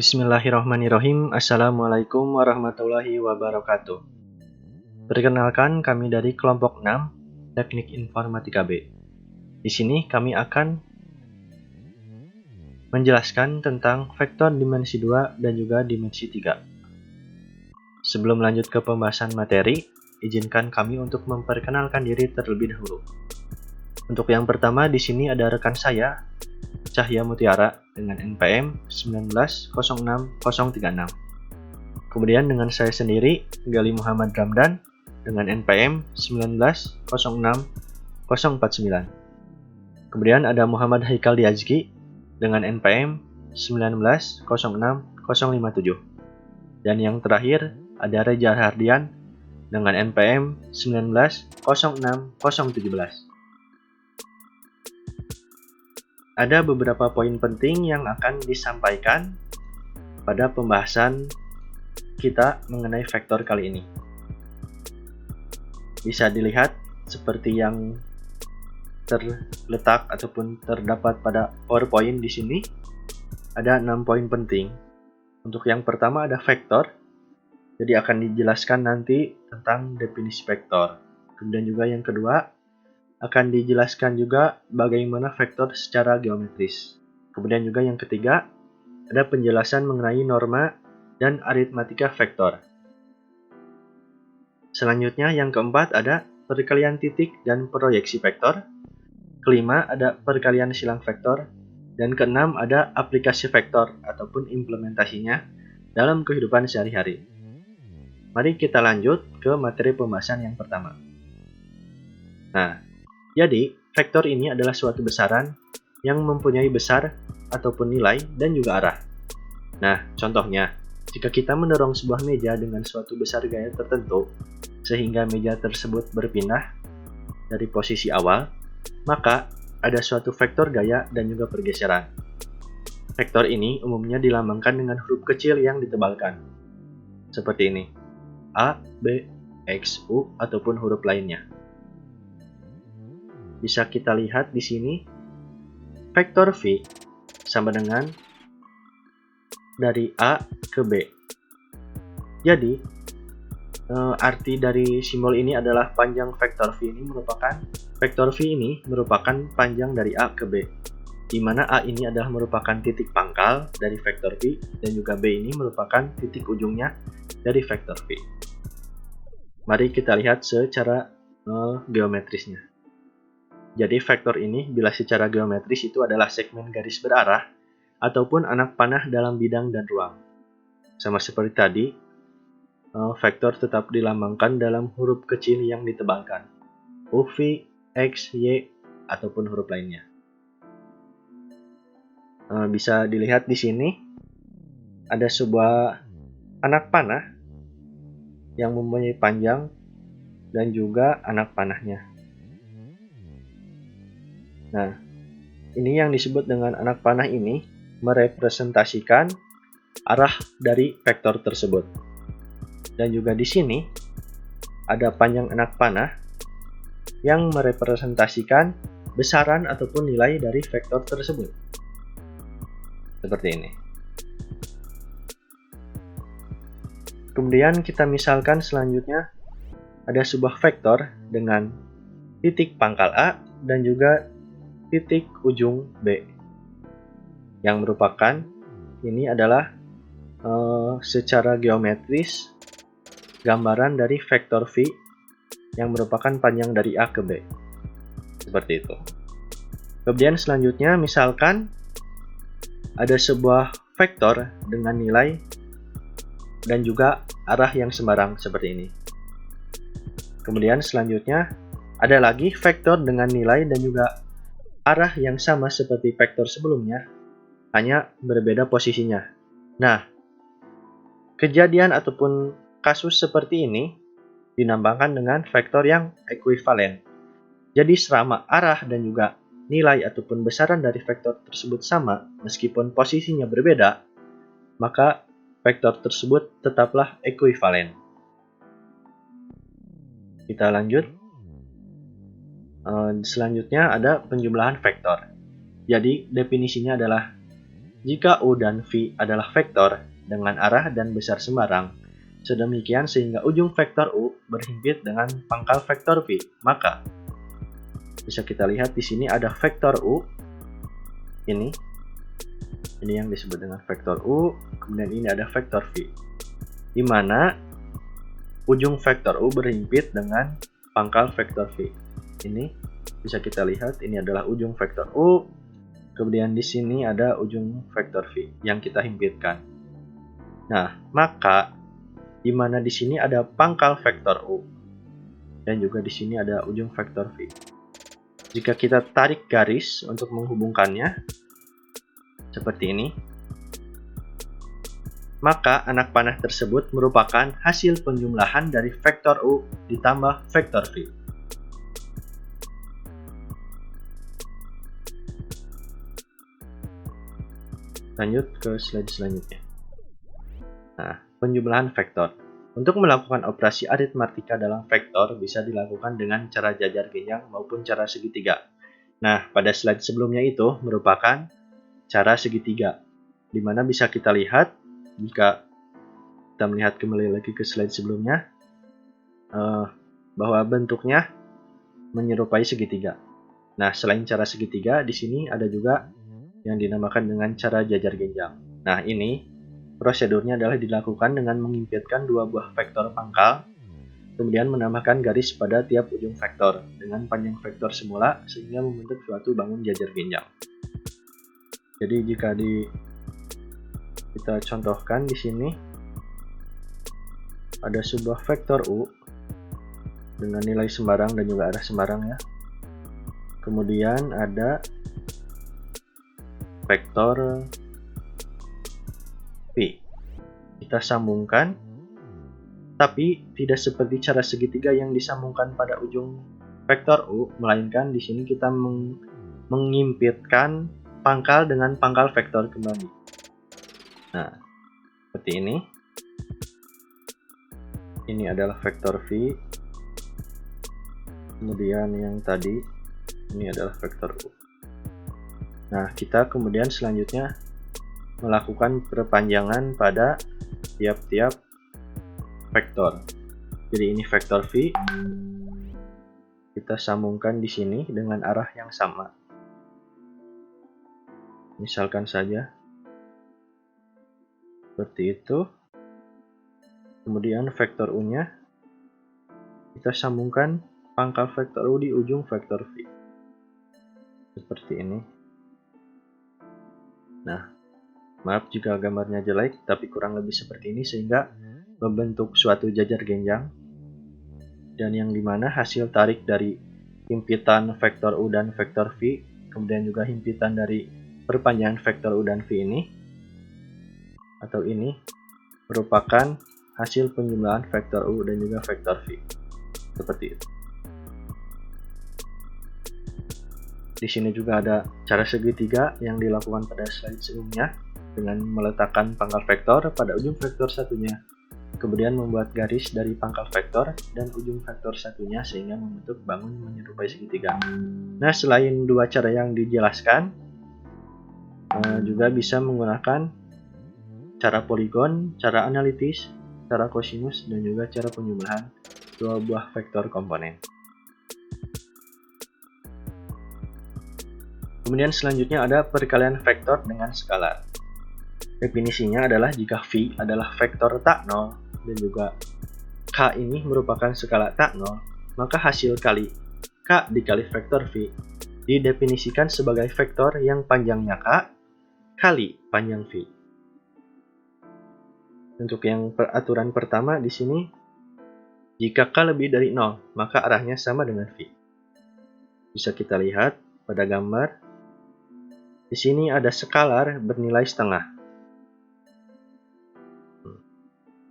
Bismillahirrahmanirrahim. Assalamualaikum warahmatullahi wabarakatuh. Perkenalkan, kami dari kelompok 6 Teknik Informatika B. Di sini kami akan menjelaskan tentang vektor dimensi 2 dan juga dimensi 3. Sebelum lanjut ke pembahasan materi, izinkan kami untuk memperkenalkan diri terlebih dahulu. Untuk yang pertama, di sini ada rekan saya, Cahya Mutiara dengan NPM 1906036. Kemudian dengan saya sendiri, Gali Muhammad Ramdan dengan NPM 1906049. Kemudian ada Muhammad Haikal Diazki dengan NPM 1906057. Dan yang terakhir ada Reza Hardian dengan NPM 1906017. Ada beberapa poin penting yang akan disampaikan pada pembahasan kita mengenai vektor kali ini. Bisa dilihat seperti yang terletak ataupun terdapat pada PowerPoint di sini. Ada 6 poin penting. Untuk yang pertama ada vektor. Jadi akan dijelaskan nanti tentang definisi vektor. Kemudian juga yang kedua akan dijelaskan juga bagaimana vektor secara geometris. Kemudian juga yang ketiga, ada penjelasan mengenai norma dan aritmatika vektor. Selanjutnya yang keempat ada perkalian titik dan proyeksi vektor. Kelima ada perkalian silang vektor. Dan keenam ada aplikasi vektor ataupun implementasinya dalam kehidupan sehari-hari. Mari kita lanjut ke materi pembahasan yang pertama. Nah, jadi, vektor ini adalah suatu besaran yang mempunyai besar ataupun nilai dan juga arah. Nah, contohnya, jika kita mendorong sebuah meja dengan suatu besar gaya tertentu, sehingga meja tersebut berpindah dari posisi awal, maka ada suatu vektor gaya dan juga pergeseran. Vektor ini umumnya dilambangkan dengan huruf kecil yang ditebalkan. Seperti ini, A, B, X, U, ataupun huruf lainnya. Bisa kita lihat di sini, vektor V sama dengan dari A ke B. Jadi, arti dari simbol ini adalah panjang vektor V ini merupakan panjang dari A ke B, di mana A ini adalah merupakan titik pangkal dari vektor V dan juga B ini merupakan titik ujungnya dari vektor V. Mari kita lihat secara geometrisnya. Jadi vektor ini bila secara geometris itu adalah segmen garis berarah ataupun anak panah dalam bidang dan ruang. Sama seperti tadi, vektor tetap dilambangkan dalam huruf kecil yang ditebalkan. U, V, X, Y, ataupun huruf lainnya. Bisa dilihat di sini ada sebuah anak panah yang mempunyai panjang dan juga anak panahnya. Nah, ini yang disebut dengan anak panah ini merepresentasikan arah dari vektor tersebut. Dan juga di sini ada panjang anak panah yang merepresentasikan besaran ataupun nilai dari vektor tersebut. Seperti ini. Kemudian kita misalkan selanjutnya ada sebuah vektor dengan titik pangkal A dan juga titik ujung B, yang merupakan ini adalah secara geometris gambaran dari vektor V yang merupakan panjang dari A ke B. Seperti itu. Kemudian selanjutnya misalkan ada sebuah vektor dengan nilai dan juga arah yang sembarang seperti ini. Kemudian selanjutnya ada lagi vektor dengan nilai dan juga arah yang sama seperti vektor sebelumnya, hanya berbeda posisinya. Nah, kejadian ataupun kasus seperti ini dinamakan dengan vektor yang ekuivalen. Jadi selama arah dan juga nilai ataupun besaran dari vektor tersebut sama, meskipun posisinya berbeda, maka vektor tersebut tetaplah ekuivalen. Kita lanjut. Selanjutnya ada penjumlahan vektor. Jadi definisinya adalah jika U dan V adalah vektor dengan arah dan besar sembarang, sedemikian sehingga ujung vektor U berhimpit dengan pangkal vektor V, maka bisa kita lihat di sini ada vektor U, ini yang disebut dengan vektor U, kemudian ini ada vektor V, di mana ujung vektor U berhimpit dengan pangkal vektor V. Ini bisa kita lihat, ini adalah ujung vektor U, kemudian di sini ada ujung vektor V yang kita himpitkan. Nah, maka di mana di sini ada pangkal vektor U dan juga di sini ada ujung vektor V. Jika kita tarik garis untuk menghubungkannya seperti ini, maka anak panah tersebut merupakan hasil penjumlahan dari vektor U ditambah vektor V. Lanjut ke slide selanjutnya. Nah, penjumlahan vektor. Untuk melakukan operasi aritmatika dalam vektor bisa dilakukan dengan cara jajar genjang maupun cara segitiga. Nah, pada slide sebelumnya itu merupakan cara segitiga, di mana bisa kita lihat jika kita melihat kembali lagi ke slide sebelumnya, bahwa bentuknya menyerupai segitiga. Nah, selain cara segitiga, di sini ada juga yang dinamakan dengan cara jajar genjang. Nah, ini prosedurnya adalah dilakukan dengan mengimpitkan dua buah vektor pangkal, kemudian menambahkan garis pada tiap ujung vektor dengan panjang vektor semula sehingga membentuk suatu bangun jajar genjang. Jadi jika kita contohkan di sini ada sebuah vektor U dengan nilai sembarang dan juga arah sembarang ya. Kemudian ada vektor V. Kita sambungkan, tapi tidak seperti cara segitiga yang disambungkan pada ujung vektor U, melainkan di sini kita mengimpitkan pangkal dengan pangkal vektor kembali. Nah, seperti ini. Ini adalah vektor V. Kemudian yang tadi ini adalah vektor U. Nah, kita kemudian selanjutnya melakukan perpanjangan pada tiap-tiap vektor. Jadi ini vektor V, kita sambungkan di sini dengan arah yang sama. Misalkan saja seperti itu. Kemudian vektor U-nya kita sambungkan pangkal vektor U di ujung vektor V. Seperti ini. Nah, maaf jika gambarnya jelek, tapi kurang lebih seperti ini sehingga membentuk suatu jajar genjang, dan yang dimana hasil tarik dari himpitan vektor U dan vektor V, kemudian juga himpitan dari perpanjangan vektor U dan V ini, atau ini, merupakan hasil penjumlahan vektor U dan juga vektor V. Seperti itu. Di sini juga ada cara segitiga yang dilakukan pada slide sebelumnya, dengan meletakkan pangkal vektor pada ujung vektor satunya, kemudian membuat garis dari pangkal vektor dan ujung vektor satunya sehingga membentuk bangun menyerupai segitiga. Nah, selain dua cara yang dijelaskan, juga bisa menggunakan cara poligon, cara analitis, cara kosinus, dan juga cara penjumlahan dua buah vektor komponen. Kemudian selanjutnya ada perkalian vektor dengan skalar. Definisinya adalah jika V adalah vektor tak nol dan juga K ini merupakan skala tak nol, maka hasil kali K dikali vektor V didefinisikan sebagai vektor yang panjangnya K kali panjang V. Untuk yang peraturan pertama di sini, jika K lebih dari 0, maka arahnya sama dengan V. Bisa kita lihat pada gambar. Di sini ada skalar bernilai setengah.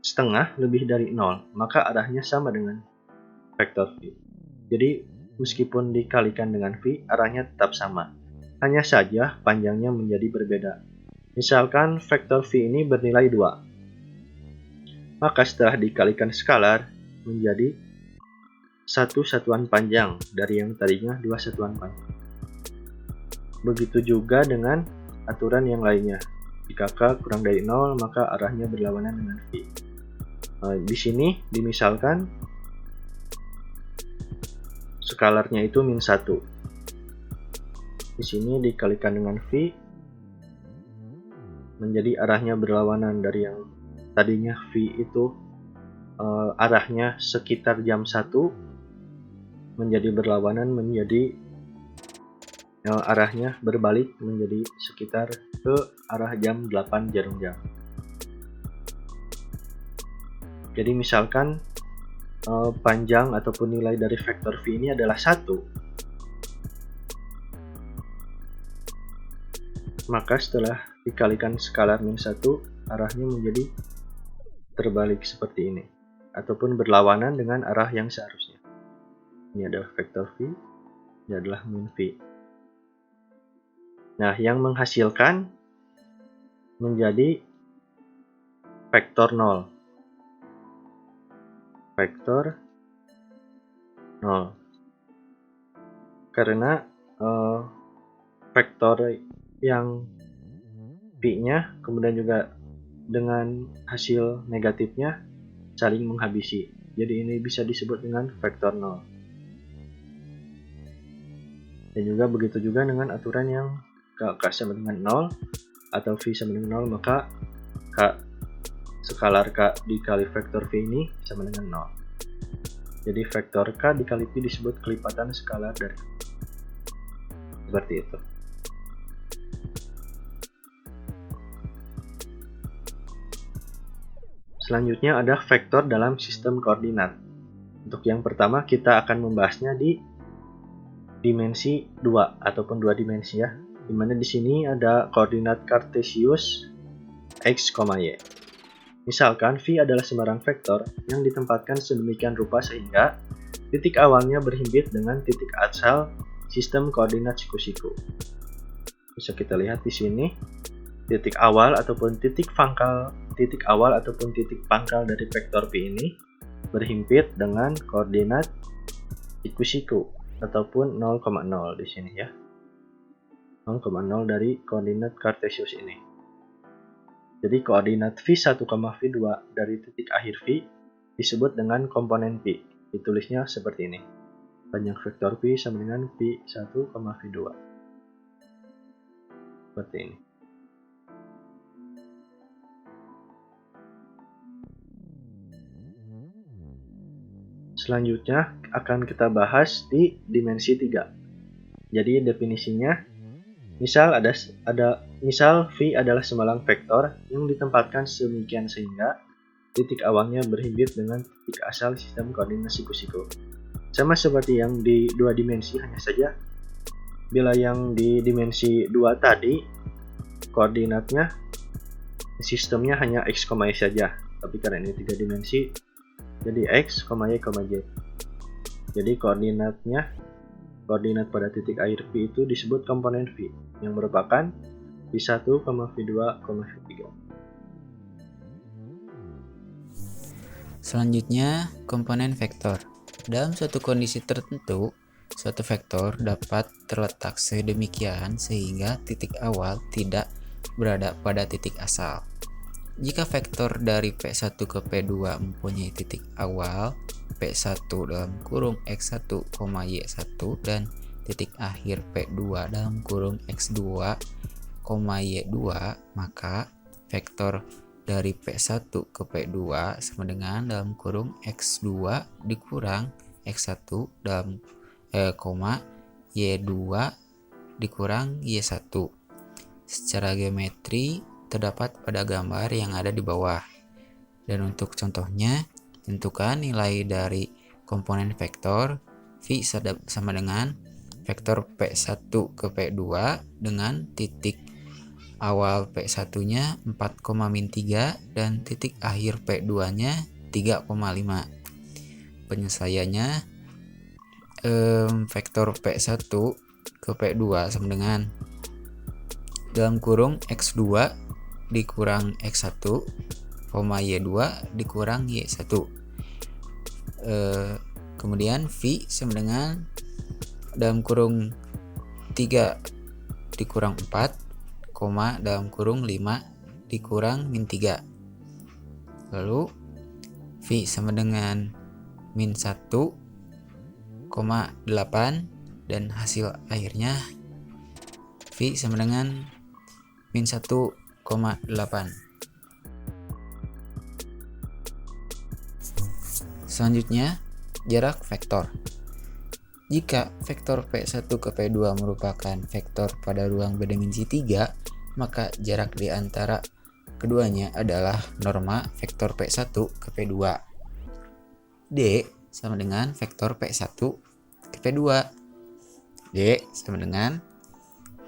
Setengah lebih dari 0, maka arahnya sama dengan vektor V. Jadi, meskipun dikalikan dengan V, arahnya tetap sama. Hanya saja panjangnya menjadi berbeda. Misalkan vektor V ini bernilai 2. Maka setelah dikalikan skalar, menjadi satu satuan panjang dari yang tadinya 2 satuan panjang. Begitu juga dengan aturan yang lainnya. Jika K kurang dari 0, maka arahnya berlawanan dengan V. Di sini dimisalkan skalarnya itu min 1. Di sini dikalikan dengan V, menjadi arahnya berlawanan dari yang tadinya V itu arahnya sekitar jam 1, menjadi berlawanan menjadi arahnya berbalik menjadi sekitar ke arah jam 8 jarum jam. Jadi misalkan panjang ataupun nilai dari vektor V ini adalah 1, maka setelah dikalikan skalar min 1, arahnya menjadi terbalik seperti ini, ataupun berlawanan dengan arah yang seharusnya. Ini adalah vektor V, ini adalah min V. Nah, yang menghasilkan menjadi vektor 0. Vektor 0. Karena vektor yang V-nya kemudian juga dengan hasil negatifnya saling menghabisi. Jadi ini bisa disebut dengan vektor 0. Dan juga begitu juga dengan aturan yang K sama dengan 0 atau V sama dengan 0, maka K skalar K dikali vektor V ini sama dengan 0. Jadi vektor K dikali V disebut kelipatan skalar dari V. Seperti itu. Selanjutnya ada vektor dalam sistem koordinat. Untuk yang pertama kita akan membahasnya di dimensi 2 ataupun 2 dimensi ya. Dimana di sini ada koordinat kartesius x, y. Misalkan V adalah sembarang vektor yang ditempatkan sedemikian rupa sehingga titik awalnya berhimpit dengan titik asal sistem koordinat siku-siku. Bisa kita lihat di sini titik awal ataupun titik pangkal dari vektor V ini berhimpit dengan koordinat siku-siku ataupun 0,0 di sini ya. 0,0 dari koordinat kartesius ini. Jadi koordinat V1, V2 dari titik akhir V disebut dengan komponen V. Ditulisnya seperti ini. Panjang vektor V sama dengan V1, V2. Seperti ini. Selanjutnya akan kita bahas di dimensi 3. Jadi definisinya, misal V adalah sembarang vektor yang ditempatkan sedemikian sehingga titik awalnya berhimpit dengan titik asal sistem koordinat siku-siku. Sama seperti yang di 2 dimensi, hanya saja bila yang di dimensi 2 tadi koordinatnya sistemnya hanya x, y saja, tapi karena ini 3 dimensi jadi x, y, z. Jadi koordinat pada titik akhir V itu disebut komponen V yang merupakan V1, V2, V3. Selanjutnya, komponen vektor. Dalam suatu kondisi tertentu, suatu vektor dapat terletak sedemikian sehingga titik awal tidak berada pada titik asal. Jika vektor dari P1 ke P2 mempunyai titik awal P1 dalam kurung X1, Y1 dan titik akhir P2 dalam kurung X2, Y2, maka vektor dari P1 ke P2 sama dengan dalam kurung X2 dikurang X1 dalam Y2 dikurang Y1. Secara geometri terdapat pada gambar yang ada di bawah. Dan untuk contohnya, tentukan nilai dari komponen vektor V sama dengan vektor P1 ke P2 dengan titik awal P1-nya 4,-3 dan titik akhir P2-nya 3,5. Penyelesaiannya vektor P1 ke P2 sama dengan dalam kurung X2 dikurang X1, Y2 dikurang Y1. Kemudian V sama dengan dalam kurung 3 dikurang 4, dalam kurung 5 dikurang min 3. Lalu V sama dengan min 1,8 dan hasil akhirnya V sama dengan min 1,8. Selanjutnya, jarak vektor. Jika vektor P1 ke P2 merupakan vektor pada ruang berdimensi 3, maka jarak di antara keduanya adalah norma vektor P1 ke P2. D sama dengan vektor P1 ke P2. D sama dengan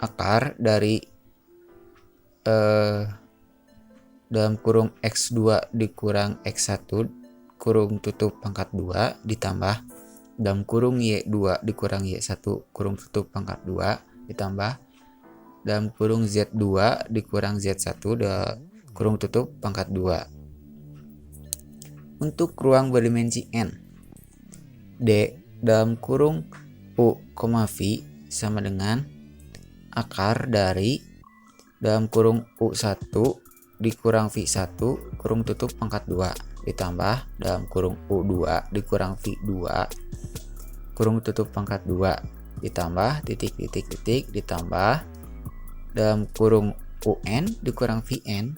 akar dari dalam kurung X2 dikurang X1 kurung tutup pangkat 2 ditambah dalam kurung Y2 dikurang Y1 kurung tutup pangkat 2 ditambah dalam kurung Z2 dikurang Z1 kurung tutup pangkat 2. Untuk ruang berdimensi N, D dalam kurung U, V sama dengan akar dari dalam kurung U1 dikurang V1 kurung tutup pangkat 2 ditambah dalam kurung U2 dikurang V2 kurung tutup pangkat 2 ditambah titik ditambah dalam kurung UN dikurang VN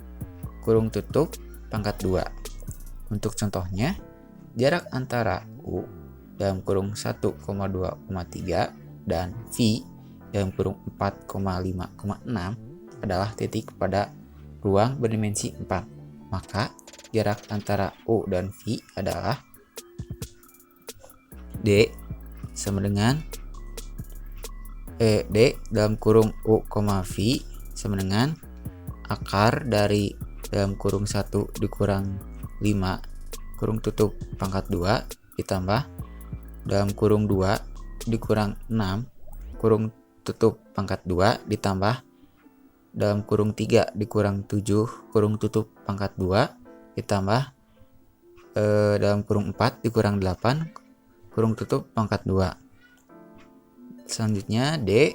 kurung tutup pangkat 2. Untuk contohnya, jarak antara U dalam kurung 1,2,3 dan V dalam kurung 4,5,6 adalah titik pada ruang berdimensi 4. Maka jarak antara U dan V adalah D sama dengan D dalam kurung U, V sama dengan akar dari dalam kurung 1 dikurang 5 kurung tutup pangkat 2 ditambah dalam kurung 2 dikurang 6 kurung tutup pangkat 2 ditambah dalam kurung 3 dikurang 7 kurung tutup pangkat 2 ditambah dalam kurung 4 dikurang 8 kurung tutup pangkat 2. Selanjutnya D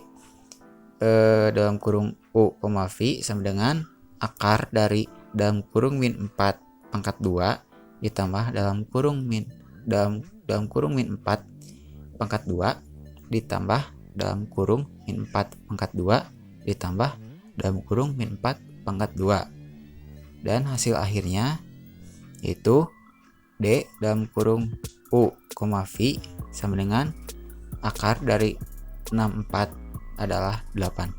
dalam kurung U, V sama dengan akar dari dalam kurung min 4 pangkat 2 ditambah dalam kurung min 4 pangkat 2 ditambah dalam kurung min 4 pangkat 2 ditambah dalam kurung min 4 pangkat 2. Dan hasil akhirnya yaitu D dalam kurung U, V sama dengan akar dari 64 adalah 8.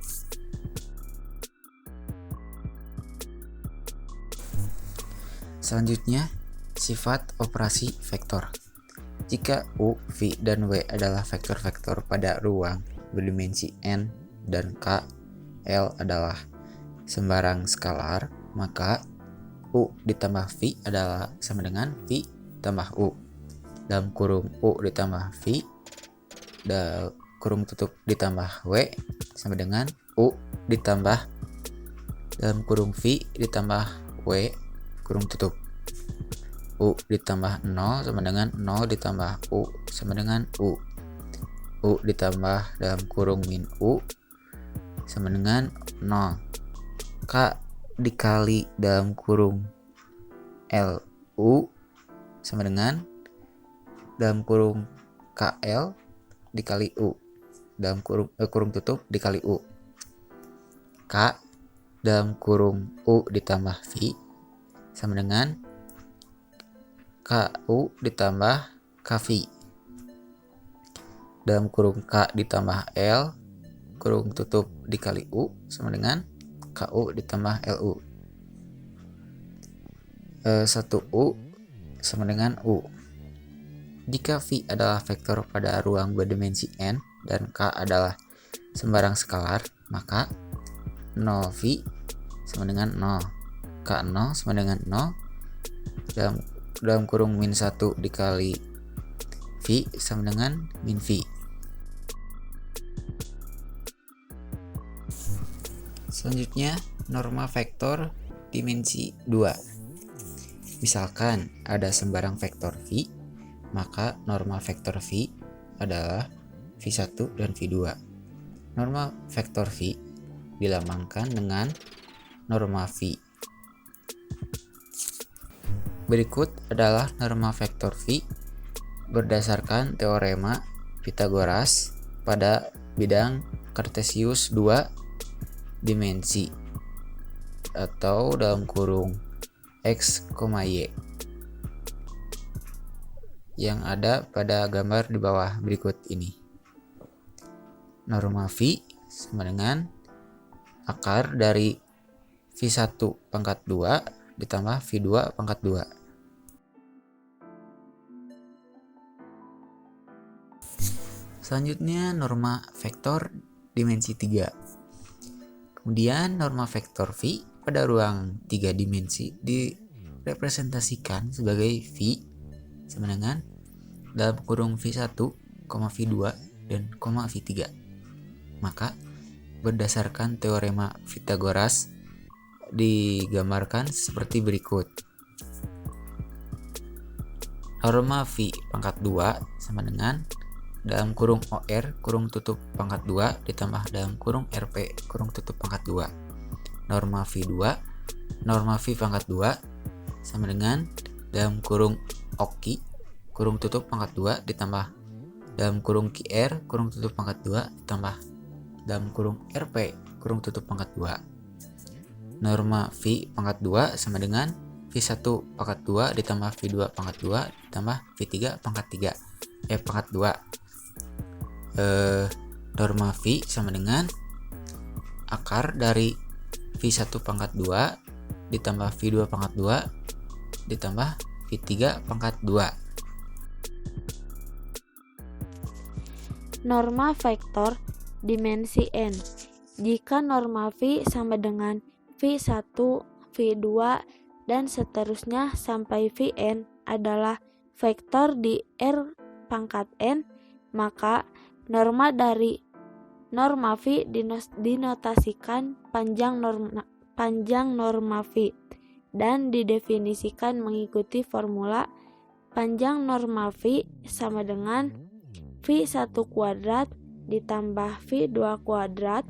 Selanjutnya, sifat operasi vektor. Jika U, V, dan W adalah vektor-vektor pada ruang berdimensi N dan K, L adalah sembarang skalar, maka U ditambah V adalah sama dengan V tambah U. Dalam kurung U ditambah V, kurung tutup ditambah W sama dengan U ditambah dalam kurung V ditambah W kurung tutup. U ditambah 0 sama dengan 0 ditambah U sama dengan U. U ditambah dalam kurung min U sama dengan 0. K dikali dalam kurung LU sama dengan dalam kurung KL dikali U dalam kurung tutup dikali U. K dalam kurung U ditambah V sama dengan KU ditambah KV dalam kurung K ditambah L kurung tutup dikali U sama dengan KU ditambah LU. 1U sama dengan U. Jika V adalah vektor pada ruang berdimensi N dan K adalah sembarang skalar, maka 0V sama dengan 0, K0 sama dengan 0 dalam kurung min 1 dikali V sama dengan min V. Selanjutnya, norma vektor dimensi 2. Misalkan ada sembarang vektor V, maka norma vektor V adalah V1 dan V2. Norma vektor V dilambangkan dengan norma V Berikut adalah norma vektor phi berdasarkan teorema Pythagoras pada bidang Kartesius 2 dimensi atau dalam kurung x, y yang ada pada gambar di bawah berikut ini. Norma phi sama dengan akar dari phi 1 pangkat 2 ditambah phi 2 pangkat 2. Selanjutnya norma vektor dimensi 3. Kemudian norma vektor phi pada ruang 3 dimensi direpresentasikan sebagai phi sama dengan dalam kurung phi 1, phi 2 dan phi 3. Maka berdasarkan teorema Pythagoras digambarkan seperti berikut. Norma phi pangkat 2 sama dengan dalam kurung OR kurung tutup pangkat 2 ditambah dalam kurung RP kurung tutup pangkat 2. Norma phi 2, norma phi pangkat 2 sama dengan dalam kurung OKI kurung tutup pangkat 2 ditambah dalam kurung QR kurung tutup pangkat 2 ditambah dalam kurung RP kurung tutup pangkat 2. Norma phi pangkat 2 sama dengan phi 1 pangkat 2 ditambah phi 2 pangkat 2 ditambah phi 3 pangkat 3 pangkat 2. Norma phi sama dengan akar dari phi 1 pangkat 2 ditambah phi 2 pangkat 2 ditambah phi 3 pangkat 2. Norma vektor dimensi n. Jika norma phi sama dengan phi 1, phi 2, dan seterusnya sampai phi n adalah vektor di R pangkat n, maka norma dari norma phi dinotasikan panjang norma phi dan didefinisikan mengikuti formula panjang norma phi sama dengan phi 1 kuadrat ditambah phi 2 kuadrat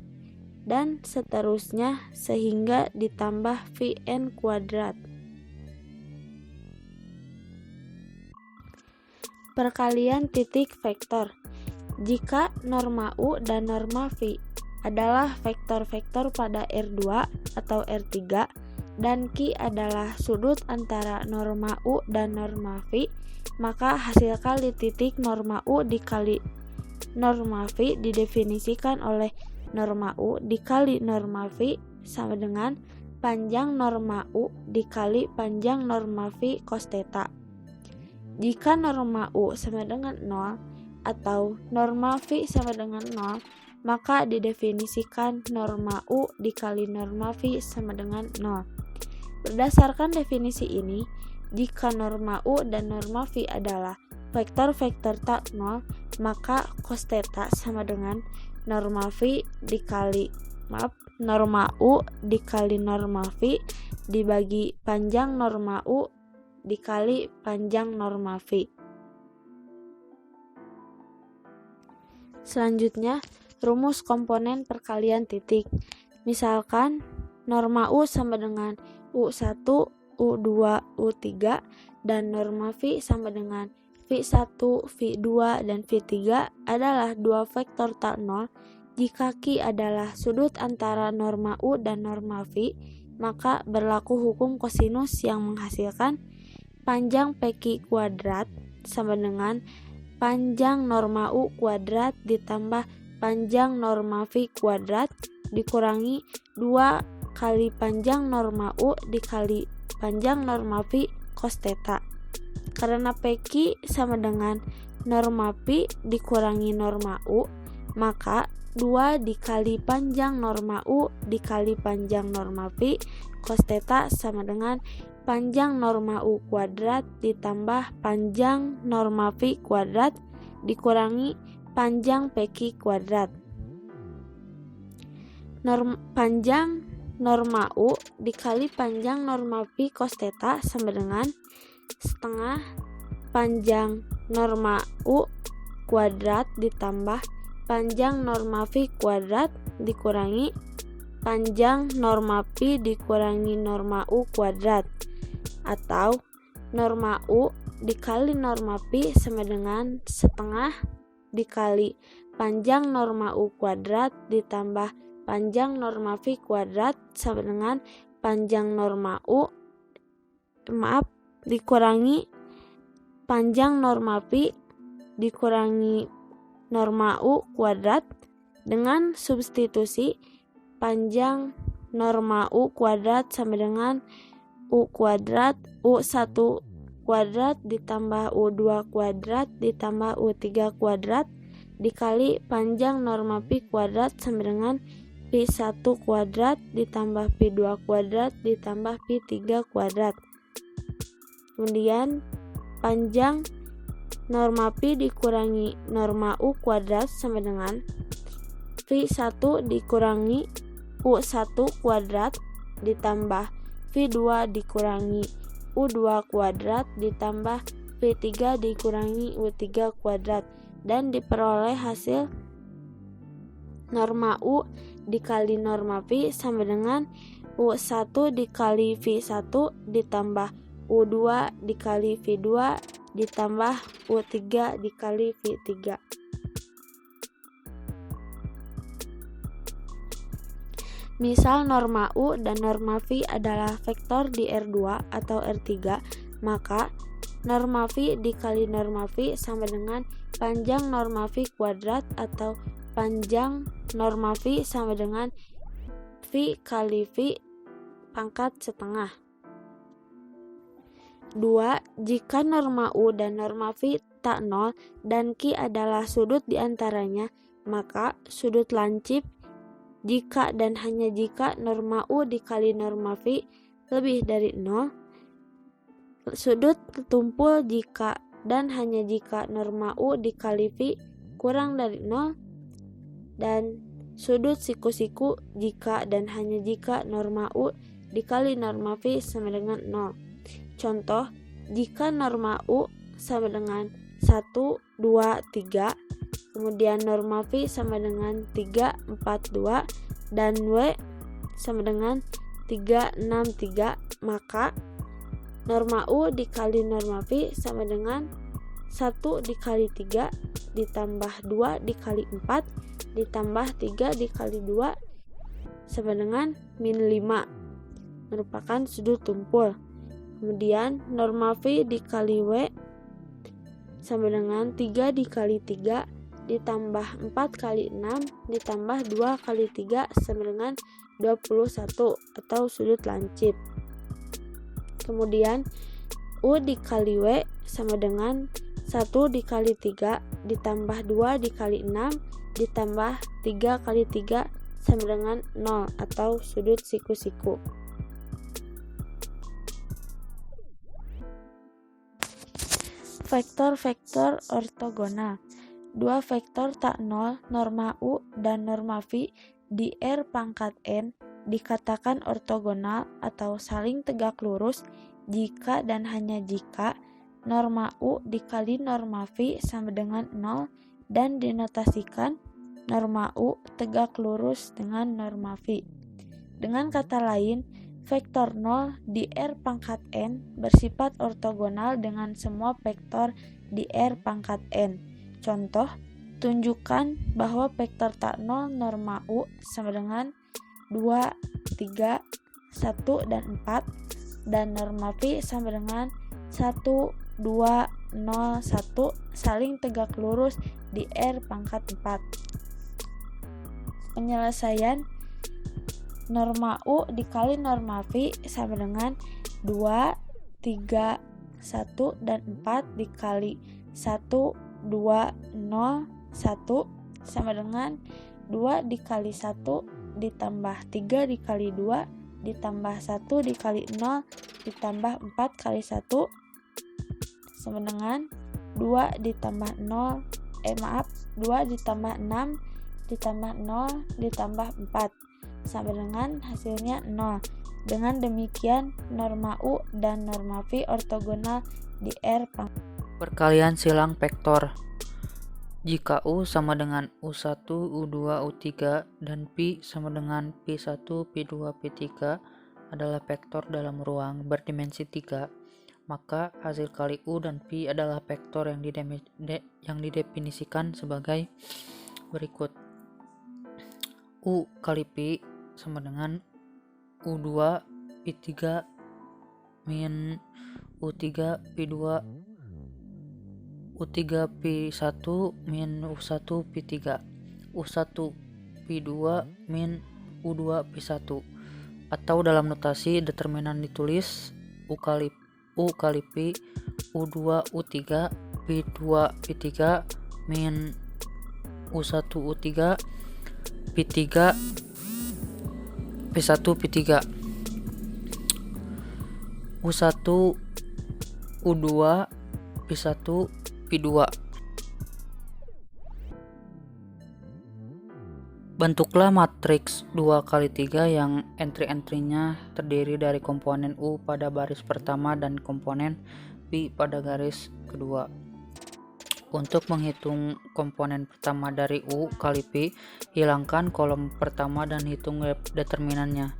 dan seterusnya sehingga ditambah phi n kuadrat. Perkalian titik vektor. Jika norma U dan norma phi adalah vektor-vektor pada R2 atau R3 dan Q adalah sudut antara norma U dan norma phi, maka hasil kali titik norma U dikali norma phi didefinisikan oleh norma U dikali norma phi sama dengan panjang norma U dikali panjang norma phi cos theta. Jika norma U sama dengan 0 atau norma phi sama dengan 0, maka didefinisikan norma U dikali norma phi sama dengan 0. Berdasarkan definisi ini, jika norma U dan norma phi adalah vektor-vektor tak 0, maka cos theta sama dengan norma U dikali norma phi dibagi panjang norma U dikali panjang norma phi. Selanjutnya, rumus komponen perkalian titik. Misalkan norma U sama dengan U1, U2, U3 dan norma phi sama dengan phi 1, phi 2 dan phi 3 adalah dua vektor tak 0. Jika Q adalah sudut antara norma U dan norma phi, maka berlaku hukum kosinus yang menghasilkan panjang PQ kuadrat sama dengan panjang norma U kuadrat ditambah panjang norma phi kuadrat dikurangi 2 kali panjang norma U dikali panjang norma phi cos theta. Karena PQ sama dengan norma phi dikurangi norma U, maka 2 dikali panjang norma U dikali panjang norma phi cos theta sama dengan panjang norma U kuadrat ditambah panjang norma phi kuadrat dikurangi panjang PQ kuadrat. Panjang norma U dikali panjang norma phi cos theta sama dengan setengah panjang norma U kuadrat ditambah panjang norma phi kuadrat dikurangi panjang norma phi dikurangi norma U kuadrat, atau norma U dikali norma Pi sama dengan setengah dikali panjang norma U kuadrat ditambah panjang norma V kuadrat sama dengan panjang norma U dikurangi panjang norma Pi dikurangi norma U kuadrat dengan substitusi panjang norma U kuadrat sama dengan U kuadrat U1 kuadrat ditambah U2 kuadrat ditambah U3 kuadrat dikali panjang norma Pi kuadrat sama dengan Pi1 kuadrat ditambah Pi2 kuadrat ditambah Pi3 kuadrat. Kemudian panjang norma Pi dikurangi norma U kuadrat sama dengan V1 dikurangi U1 kuadrat ditambah V2 dikurangi U2 kuadrat ditambah V3 dikurangi U3 kuadrat dan diperoleh hasil norma U dikali norma V sama dengan U1 dikali V1 ditambah U2 dikali V2 ditambah U3 dikali V3. Misal norma U dan norma V adalah vektor di R2 atau R3, maka norma V dikali norma V sama dengan panjang norma V kuadrat atau panjang norma V sama dengan V kali V pangkat setengah. 2. Jika norma U dan norma V tak nol dan Q adalah sudut di antaranya, maka sudut lancip jika dan hanya jika norma U dikali norma V lebih dari 0, sudut tumpul jika dan hanya jika norma U dikali V kurang dari 0, dan sudut siku-siku jika dan hanya jika norma U dikali norma V sama dengan 0. Contoh, jika norma U sama dengan 1, 2, 3, kemudian norma V sama dengan 3, 4, 2, dan W sama dengan 3, 6, 3, maka norma U dikali norma V sama dengan 1 dikali 3 ditambah 2 dikali 4 ditambah 3 dikali 2 sama dengan min 5, merupakan sudut tumpul. Kemudian norma V dikali W sama dengan 3 dikali 3 ditambah 4 kali 6 ditambah 2 kali 3 sama dengan 21 atau sudut lancip. Kemudian U dikali W sama dengan 1 dikali 3 ditambah 2 dikali 6 ditambah 3 kali 3 sama dengan 0 atau sudut siku-siku. Vektor-vektor ortogonal. Dua vektor tak nol, norma U dan norma V di R pangkat N dikatakan ortogonal atau saling tegak lurus jika dan hanya jika norma U dikali norma V sama dengan 0 dan dinotasikan norma U tegak lurus dengan norma V. Dengan kata lain, vektor 0 di R pangkat N bersifat ortogonal dengan semua vektor di R pangkat N. Contoh, tunjukkan bahwa vektor tak nol norma U sama dengan 2, 3, 1, dan 4 dan norma V sama dengan 1, 2, 0, 1 saling tegak lurus di R pangkat 4. Penyelesaian norma U dikali norma V sama dengan 2, 3, 1, dan 4 dikali 1, 2, 0, 1 sama dengan 2 dikali 1 ditambah 3 dikali 2 ditambah 1 dikali 0 ditambah 4 kali 1 sama dengan 2 ditambah 2 ditambah 6 ditambah 0 ditambah 4 sama dengan hasilnya 0. Dengan demikian norma U dan norma V ortogonal di R pangkat. Perkalian silang vektor. Jika U sama dengan U1, U2, U3 dan Pi sama dengan Pi1, Pi2, Pi3 adalah vektor dalam ruang berdimensi 3, maka hasil kali U dan Pi adalah vektor yang didefinisikan sebagai berikut. U kali Pi sama dengan U2 Pi3 min U3 Pi2 U3 Pi1 min U1 Pi3 U1 Pi2 min U2 Pi1, atau dalam notasi determinan ditulis U kali Pi U2 U3 Pi2 Pi3 min U1 U3 Pi3 P1 P3 U1 U2 P1 P2. Bentuklah matriks 2 kali 3 yang entry-entrynya terdiri dari komponen U pada baris pertama dan komponen Pi pada garis kedua. Untuk menghitung komponen pertama dari U kali Pi, hilangkan kolom pertama dan hitung determinannya.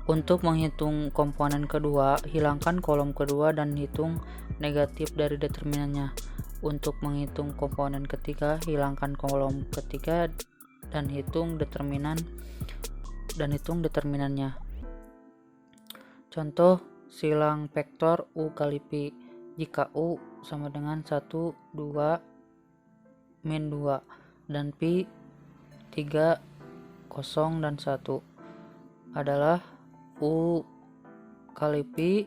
Untuk menghitung komponen kedua, hilangkan kolom kedua dan hitung negatif dari determinannya. Untuk menghitung komponen ketiga, hilangkan kolom ketiga dan hitung determinannya. Contoh silang vektor U kali Pi. Jika U sama dengan 1, 2, min 2 dan Pi 3, 0 dan 1 adalah U kali Pi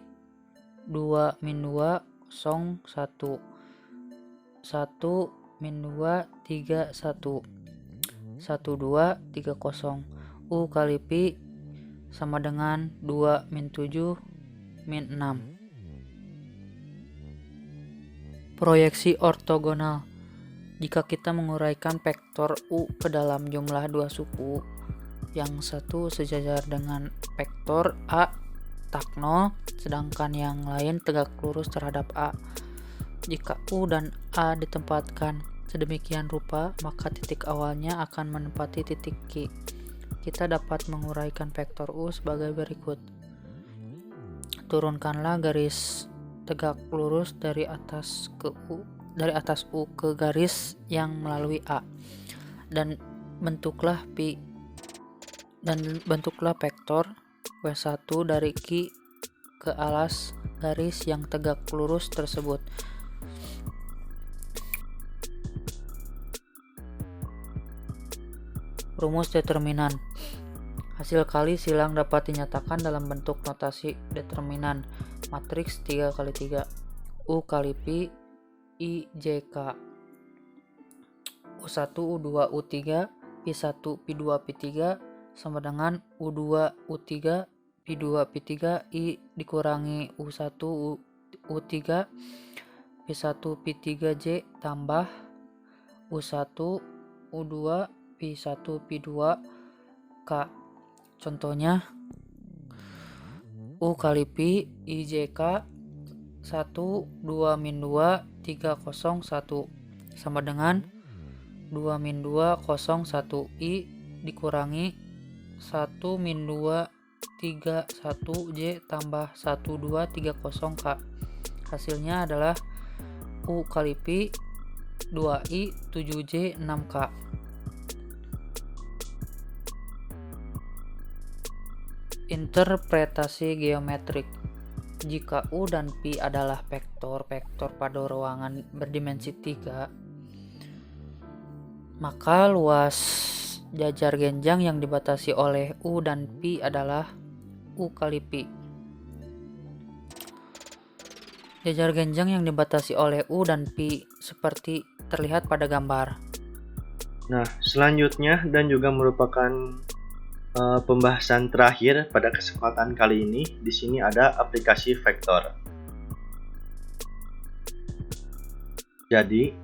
2 min 2 0 1 1 min 2 3 1 1 2 3 0. U kali Pi sama dengan 2 min 7 min 6. Proyeksi ortogonal. Jika kita menguraikan vektor U ke dalam jumlah dua suku, yang satu sejajar dengan vektor A tak 0, sedangkan yang lain tegak lurus terhadap A. Jika U dan A ditempatkan sedemikian rupa, maka titik awalnya akan menempati titik Q. Kita dapat menguraikan vektor U sebagai berikut. Turunkanlah garis tegak lurus dari atas U ke garis yang melalui A, dan bentuklah vektor W1 dari Q ke alas garis yang tegak lurus tersebut. Rumus determinan. Hasil kali silang dapat dinyatakan dalam bentuk notasi determinan matriks 3 kali 3. U kali Pi IJK. U1 U2 U3 Pi1 Pi2 Pi3 sama dengan U2 U3 Pi2 Pi3 I dikurangi U1 U3 Pi1 Pi3J tambah U1 U2 Pi1 Pi2 K. Contohnya U kali Pi IJK 1 2 min 2 3 0 1 sama dengan 2 min 2 0 1 I dikurangi 1 min 2 3 1 J tambah 1 2 3 0 K. Hasilnya adalah U kali Pi 2I 7J 6K. Interpretasi geometrik. Jika U dan Pi adalah vektor-vektor pada ruangan berdimensi 3, maka luas jajar genjang yang dibatasi oleh U dan Pi adalah U kali Pi. Jajar genjang yang dibatasi oleh U dan Pi seperti terlihat pada gambar. Nah, selanjutnya dan juga merupakan pembahasan terakhir pada kesempatan kali ini, di sini ada aplikasi vektor. Jadi,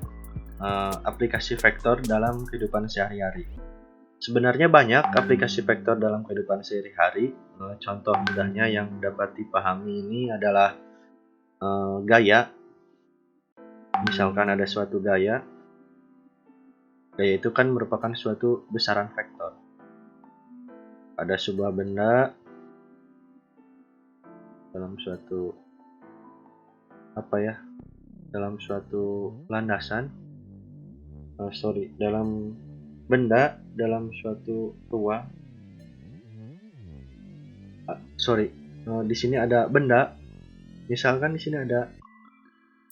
aplikasi vektor dalam kehidupan sehari-hari. Sebenarnya banyak aplikasi vektor dalam kehidupan sehari-hari. Contoh mudahnya yang dapat dipahami ini adalah gaya. Misalkan ada suatu gaya. Gaya itu kan merupakan suatu besaran vektor. Ada sebuah benda dalam suatu dalam suatu landasan, dalam benda dalam suatu ruang. Di sini ada benda. Misalkan di sini ada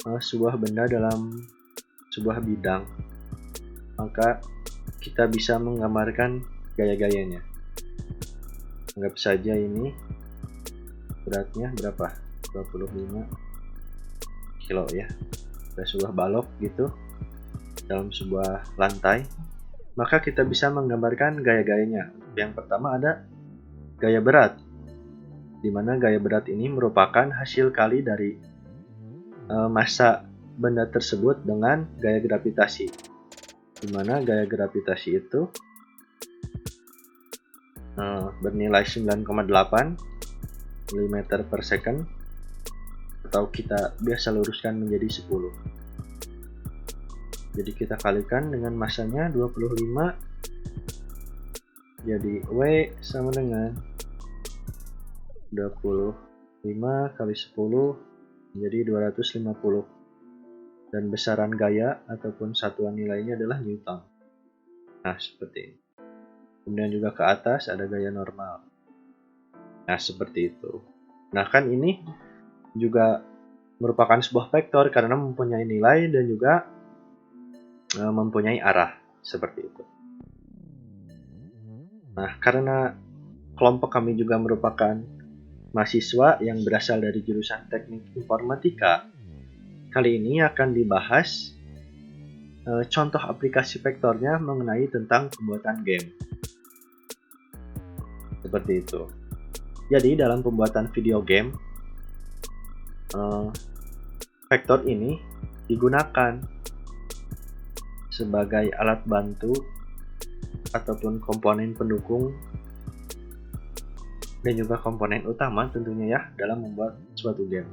sebuah benda dalam sebuah bidang, maka kita bisa menggambarkan gaya-gayanya. Anggap saja ini beratnya berapa? 25 kilo ya. Ada sebuah balok gitu dalam sebuah lantai, maka kita bisa menggambarkan gaya-gayanya. Yang pertama ada gaya berat, di mana gaya berat ini merupakan hasil kali dari massa benda tersebut dengan gaya gravitasi, di mana gaya gravitasi itu bernilai 9,8 mm per second, atau kita biasa luruskan menjadi 10. Jadi kita kalikan dengan massanya 25, jadi W sama dengan 25 kali 10 menjadi 250, dan besaran gaya ataupun satuan nilainya adalah Newton. Nah, seperti ini. Kemudian juga ke atas ada gaya normal. Nah, seperti itu. Nah, kan ini juga merupakan sebuah vektor karena mempunyai nilai dan juga mempunyai arah, seperti itu. Nah, karena kelompok kami juga merupakan mahasiswa yang berasal dari jurusan Teknik Informatika, kali ini akan dibahas contoh aplikasi vektornya mengenai tentang pembuatan game. Seperti itu. Jadi dalam pembuatan video game, vektor ini digunakan sebagai alat bantu ataupun komponen pendukung dan juga komponen utama tentunya ya dalam membuat suatu game.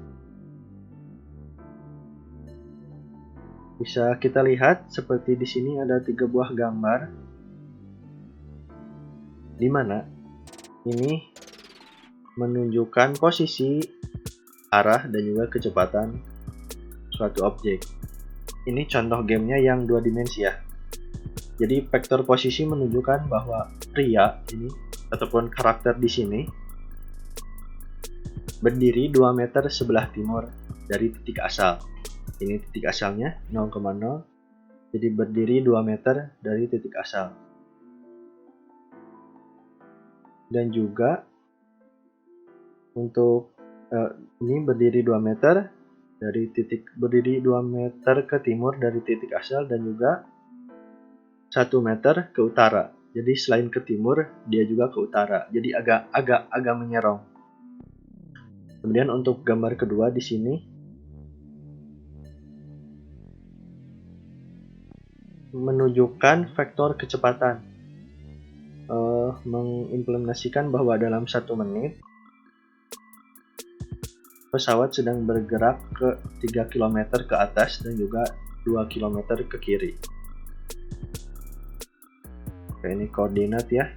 Bisa kita lihat seperti di sini ada 3 buah gambar, di mana ini menunjukkan posisi, arah, dan juga kecepatan suatu objek. Ini contoh gamenya yang 2 dimensi ya. Jadi vektor posisi menunjukkan bahwa pria ini ataupun karakter di sini berdiri 2 meter sebelah timur dari titik asal. Ini titik asalnya 0,0, jadi berdiri 2 meter dari titik asal. Dan juga untuk ini berdiri 2 meter berdiri 2 meter ke timur dari titik asal, dan juga 1 meter ke utara. Jadi selain ke timur, dia juga ke utara. Jadi agak menyerong. Kemudian untuk gambar kedua di sini menunjukkan vektor kecepatan. Mengimplementasikan bahwa dalam 1 menit pesawat sedang bergerak ke 3 km ke atas dan juga 2 km ke kiri. Oke, ini koordinat ya.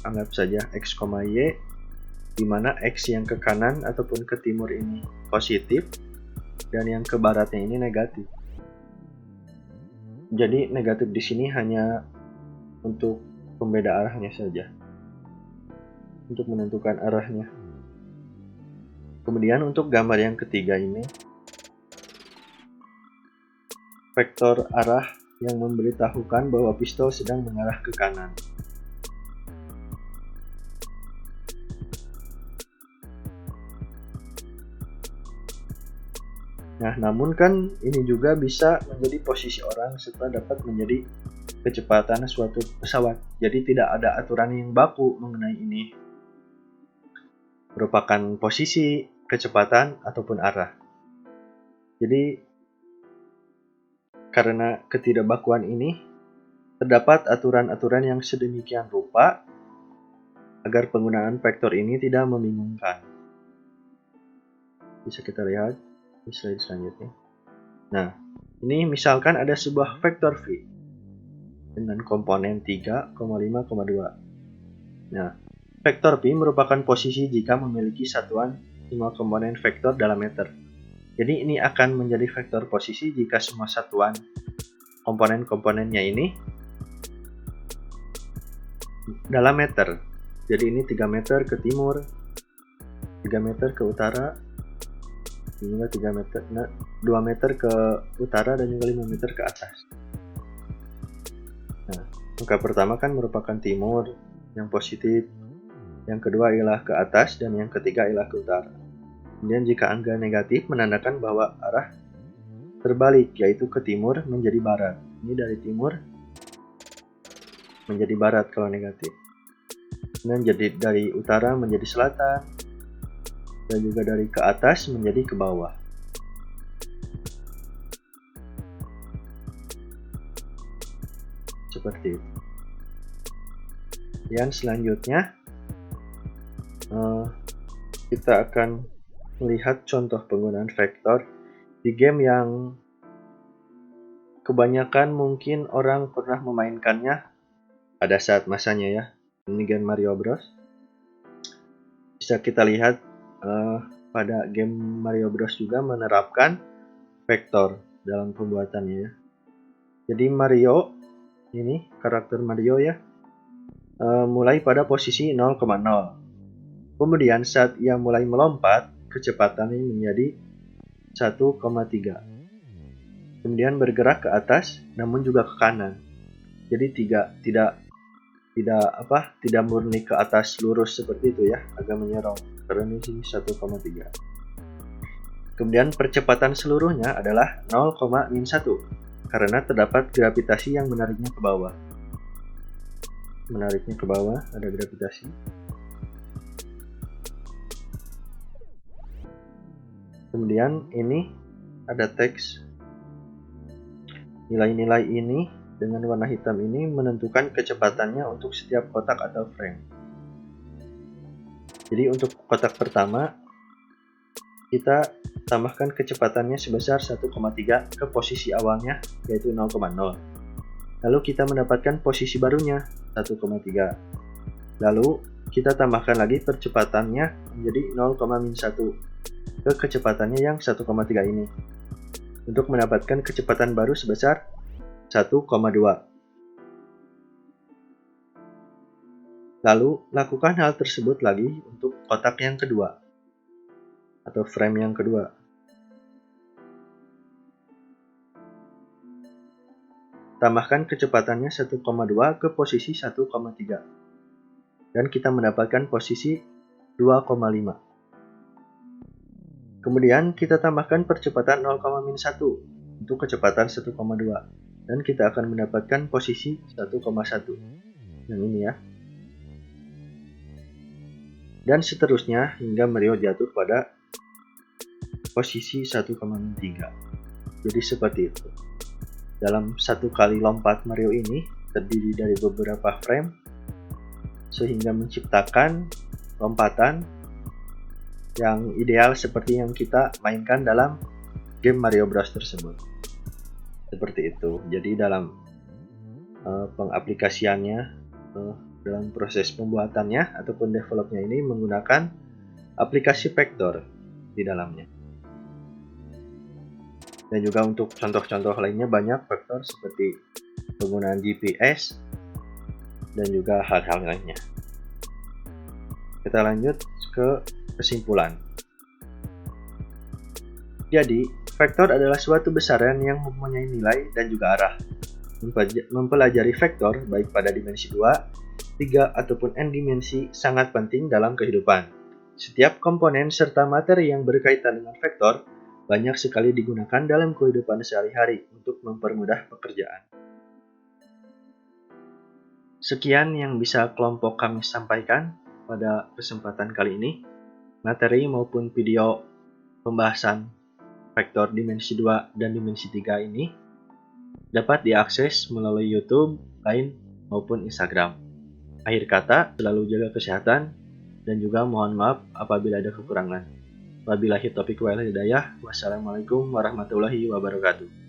Anggap saja X, Y, di mana X yang ke kanan ataupun ke timur ini positif dan yang ke baratnya ini negatif. Jadi negatif di sini hanya untuk pembeda arahnya saja, untuk menentukan arahnya. Kemudian untuk gambar yang ketiga ini, vektor arah yang memberitahukan bahwa pistol sedang mengarah ke kanan. Nah, namun kan ini juga bisa menjadi posisi orang serta dapat menjadi kecepatan suatu pesawat. Jadi tidak ada aturan yang baku mengenai ini. Merupakan posisi, kecepatan, ataupun arah. Jadi karena ketidakbakuan ini, terdapat aturan-aturan yang sedemikian rupa agar penggunaan vektor ini tidak membingungkan. Bisa kita lihat di slide selanjutnya. Nah, ini misalkan ada sebuah vektor V dengan komponen 3,5,2. Nah, vektor P merupakan posisi jika memiliki satuan 5 komponen vektor dalam meter. Jadi ini akan menjadi vektor posisi jika semua satuan komponen-komponennya ini dalam meter. Jadi ini 3 meter ke timur, 3 meter ke utara, dan juga 2 meter ke utara dan juga 5 meter ke atas. Nah, angka pertama kan merupakan timur yang positif, yang kedua ialah ke atas, dan yang ketiga ialah ke utara. Kemudian jika angka negatif menandakan bahwa arah terbalik, yaitu ke timur menjadi barat. Ini dari timur menjadi barat kalau negatif. Kemudian jadi dari utara menjadi selatan, dan juga dari ke atas menjadi ke bawah. Seperti itu. Dan selanjutnya kita akan melihat contoh penggunaan vektor di game yang kebanyakan mungkin orang pernah memainkannya pada saat masanya ya. Ini game Mario Bros. Bisa kita lihat pada game Mario Bros juga menerapkan vektor dalam pembuatannya ya. Jadi Mario ini karakter Mario ya mulai pada posisi 0,0. Kemudian saat ia mulai melompat, kecepatannya menjadi 1,3. Kemudian bergerak ke atas, namun juga ke kanan. Jadi tidak murni ke atas lurus seperti itu ya, agak menyerong. Karena ini 1,3. Kemudian percepatan seluruhnya adalah 0,-1 karena terdapat gravitasi yang menariknya ke bawah. Menariknya ke bawah, ada gravitasi. Kemudian ini ada teks. Nilai-nilai ini dengan warna hitam ini menentukan kecepatannya untuk setiap kotak atau frame. Jadi untuk kotak pertama kita tambahkan kecepatannya sebesar 1,3 ke posisi awalnya, yaitu 0,0. Lalu kita mendapatkan posisi barunya 1,3. Lalu kita tambahkan lagi percepatannya menjadi 0,-1 ke kecepatannya yang 1,3 ini untuk mendapatkan kecepatan baru sebesar 1,2. Lalu lakukan hal tersebut lagi untuk kotak yang kedua atau frame yang kedua. Tambahkan kecepatannya 1,2 ke posisi 1,3 dan kita mendapatkan posisi 2,5. Kemudian kita tambahkan percepatan 0,-1 untuk kecepatan 1,2 dan kita akan mendapatkan posisi 1,1 yang ini ya. Dan seterusnya hingga Mario jatuh pada posisi 1,3. Jadi seperti itu. Dalam satu kali lompat Mario ini terdiri dari beberapa frame sehingga menciptakan lompatan yang ideal seperti yang kita mainkan dalam game Mario Bros tersebut. Seperti itu. Jadi dalam pengaplikasiannya, dalam proses pembuatannya ataupun developnya ini menggunakan aplikasi vektor di dalamnya. Dan juga untuk contoh-contoh lainnya banyak vektor seperti penggunaan GPS dan juga hal-hal lainnya. Kita lanjut ke kesimpulan. Jadi, vektor adalah suatu besaran yang mempunyai nilai dan juga arah. Mempelajari vektor baik pada dimensi 2, 3, ataupun n dimensi sangat penting dalam kehidupan. Setiap komponen serta materi yang berkaitan dengan vektor banyak sekali digunakan dalam kehidupan sehari-hari untuk mempermudah pekerjaan. Sekian yang bisa kelompok kami sampaikan pada kesempatan kali ini. Materi maupun video pembahasan vektor dimensi 2 dan dimensi 3 ini dapat diakses melalui YouTube, Line, maupun Instagram. Akhir kata, selalu jaga kesehatan dan juga mohon maaf apabila ada kekurangan. Wabillahi taufiq wal hidayah. Wassalamualaikum warahmatullahi wabarakatuh.